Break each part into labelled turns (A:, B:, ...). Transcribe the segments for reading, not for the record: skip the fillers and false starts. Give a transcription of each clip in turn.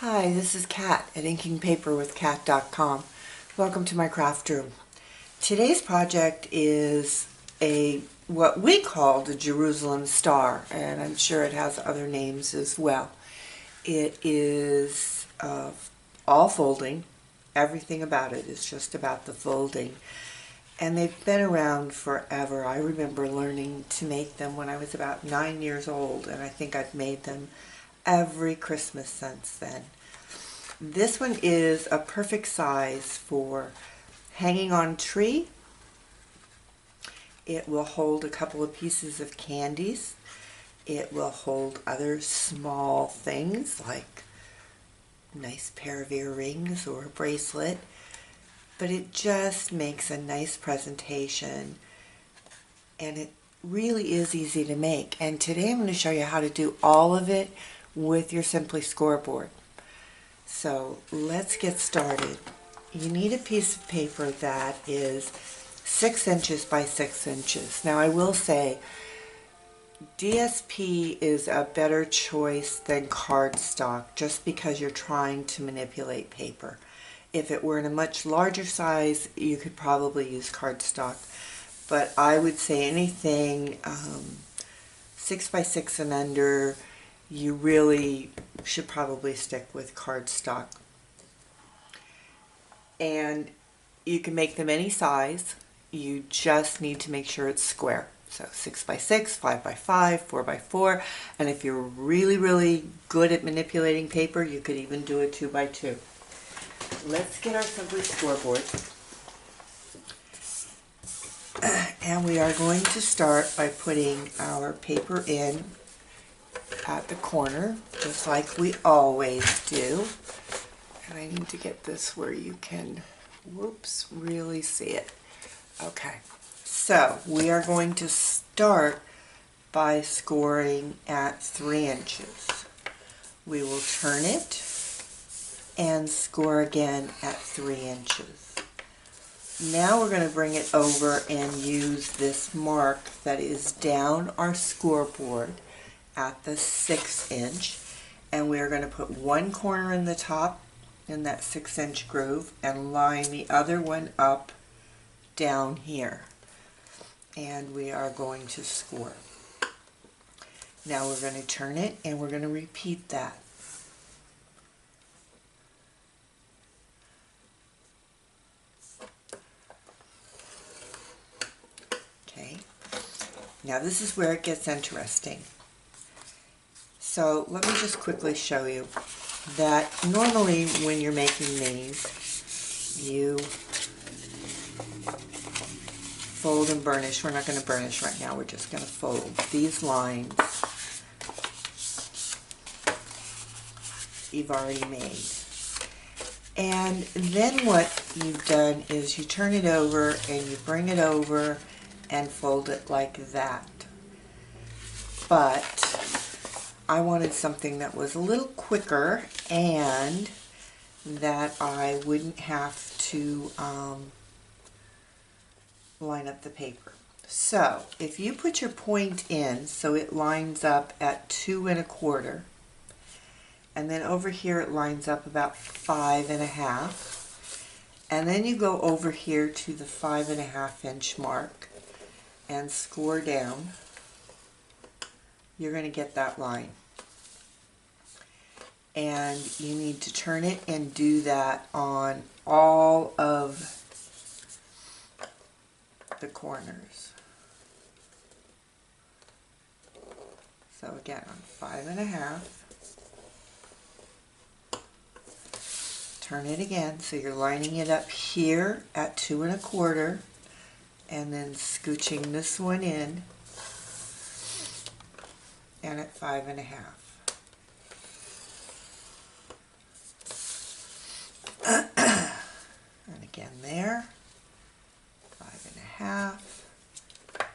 A: Hi, this is Kat at inkingpaperwithkat.com. Welcome to my craft room. Today's project is what we call the Jerusalem Star, and I'm sure it has other names as well. It is all folding. Everything about it is just about the folding. And they've been around forever. I remember learning to make them when I was about 9 years old, and I think I've made them every Christmas since then. This one is a perfect size for hanging on a tree. It will hold a couple of pieces of candies. It will hold other small things like a nice pair of earrings or a bracelet. But it just makes a nice presentation, and it really is easy to make. And today I'm going to show you how to do all of it with your Simply scoreboard. So let's get started. You need a piece of paper that is 6 inches by 6 inches. Now I will say DSP is a better choice than cardstock just because you're trying to manipulate paper. If it were in a much larger size, you could probably use cardstock. But I would say anything 6 by 6 and under, you really should probably stick with cardstock. And you can make them any size. You just need to make sure it's square. So 6 by 6, 5 by 5, 4 by 4. And if you're really good at manipulating paper, you could even do a 2 by 2. Let's get our Simply scoreboard. And we are going to start by putting our paper in at the corner, just like we always do. And I need to get this where you can, really see it. Okay, so we are going to start by scoring at 3 inches. We will turn it and score again at 3 inches. Now we're going to bring it over and use this mark that is down our scoreboard at the 6 inch, and we are going to put one corner in the top in that 6 inch groove and line the other one up down here, and we are going to score. Now we're going to turn it and we're going to repeat that. Okay, now this is where it gets interesting. So let me just quickly show you that normally when you're making these, you fold and burnish. We're not going to burnish right now, we're just going to fold these lines you've already made. And then what you've done is you turn it over and you bring it over and fold it like that. But I wanted something that was a little quicker and that I wouldn't have to line up the paper. So if you put your point in so it lines up at 2 1/4, and then over here it lines up about 5 1/2, and then you go over here to the 5 1/2 inch mark and score down, you're going to get that line. And you need to turn it and do that on all of the corners. So again, on 5 1/2, turn it again, so you're lining it up here at 2 1/4, and then scooching this one in, and at 5 1/2. And again there, 5 1/2,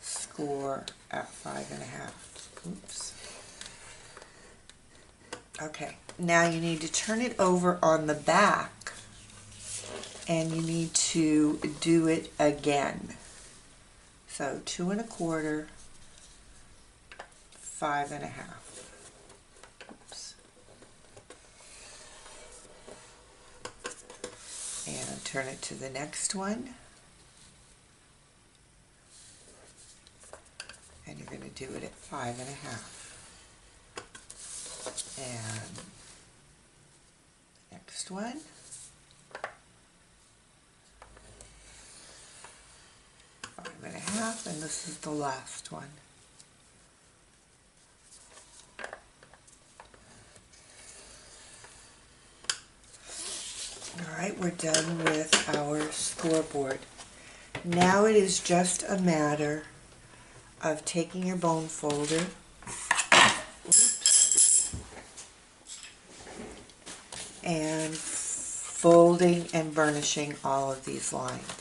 A: score at 5 1/2. Oops. Okay, now you need to turn it over on the back and you need to do it again. So 2 1/4, 5 1/2. Oops. And turn it to the next one. And you're going to do it at 5.5. And next one. 5.5, and this is the last one. Alright, we're done with our scoreboard. Now it is just a matter of taking your bone folder, and folding and burnishing all of these lines.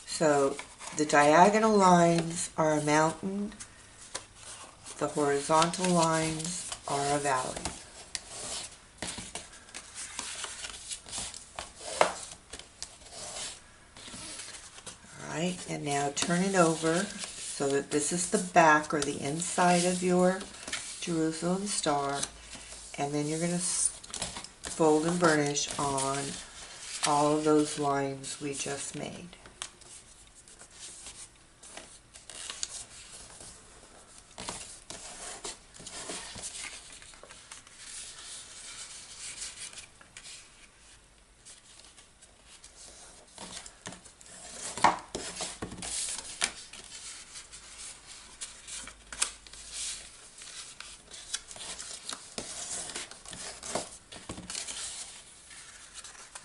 A: So the diagonal lines are a mountain, the horizontal lines are a valley. Alright, and now turn it over so that this is the back or the inside of your Jerusalem star, and then you're going to fold and burnish on all of those lines we just made.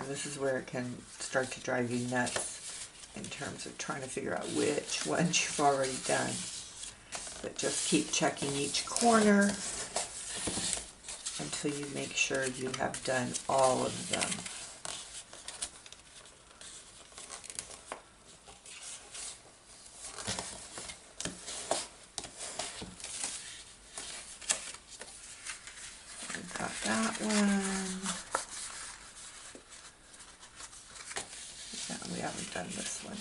A: This is where it can start to drive you nuts in terms of trying to figure out which ones you've already done. But just keep checking each corner until you make sure you have done all of them. We've got that one. We haven't done this one.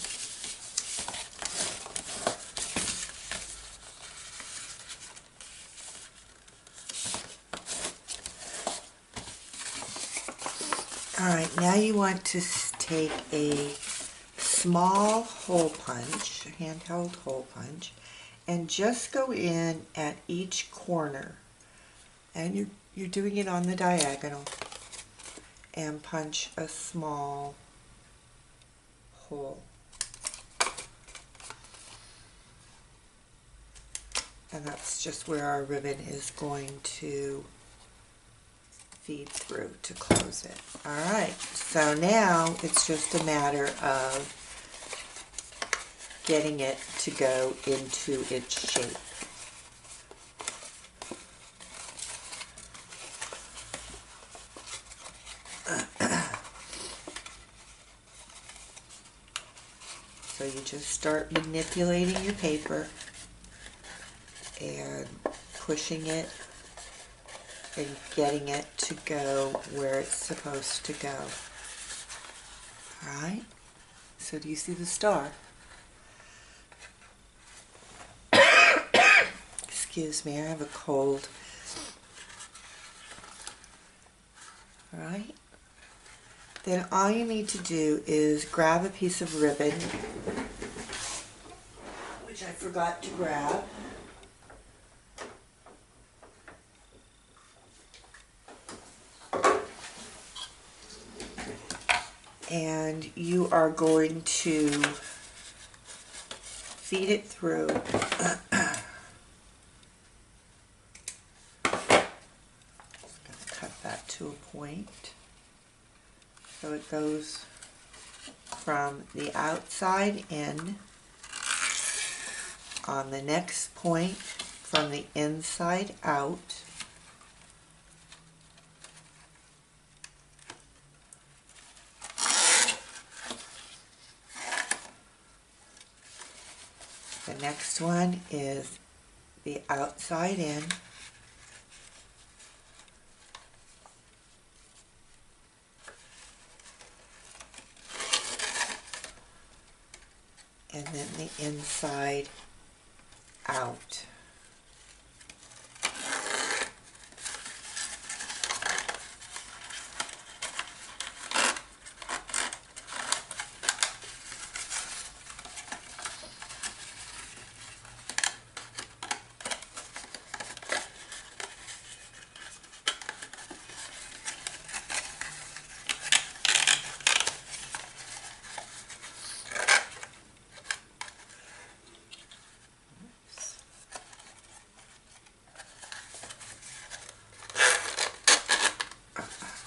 A: Alright, now you want to take a small hole punch, a handheld hole punch, and just go in at each corner. And you're doing it on the diagonal. And punch a small hole. And that's just where our ribbon is going to feed through to close it. Alright, so now it's just a matter of getting it to go into its shape. So you just start manipulating your paper and pushing it and getting it to go where it's supposed to go. Alright, so do you see the star? Excuse me, I have a cold. Alright, then all you need to do is grab a piece of ribbon, which I forgot to grab. And you are going to feed it through. Cut that to a point. So it goes from the outside in, on the next point from the inside out, the next one is the outside in. And then the inside out.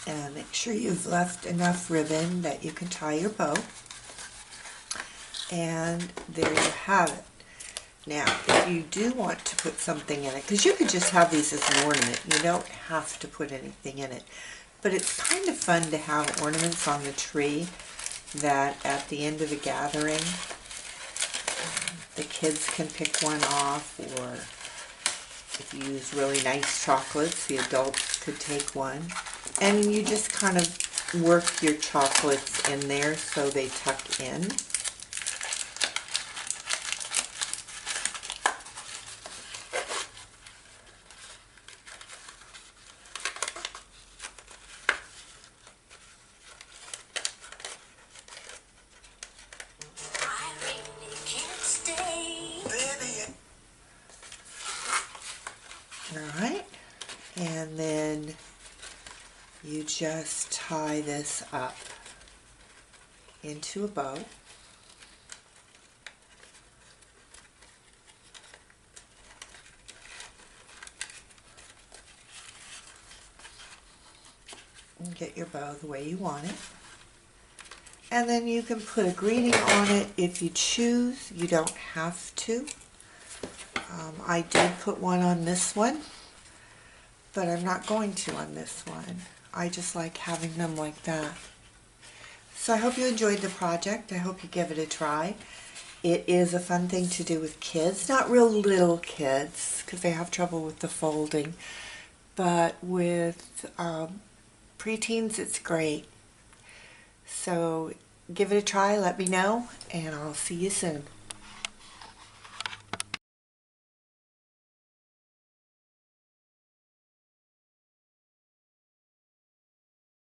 A: And make sure you've left enough ribbon that you can tie your bow. And there you have it. Now, if you do want to put something in it, because you could just have these as an ornament, you don't have to put anything in it. But it's kind of fun to have ornaments on the tree that at the end of the gathering, the kids can pick one off, or if you use really nice chocolates, the adults could take one. And you just kind of work your chocolates in there so they tuck in. Alright, and then you just tie this up into a bow. And get your bow the way you want it. And then you can put a greeting on it if you choose. You don't have to. I did put one on this one, but I'm not going to on this one. I just like having them like that. So I hope you enjoyed the project. I hope you give it a try. It is a fun thing to do with kids. Not real little kids, because they have trouble with the folding. But with preteens, it's great. So give it a try, let me know, and I'll see you soon.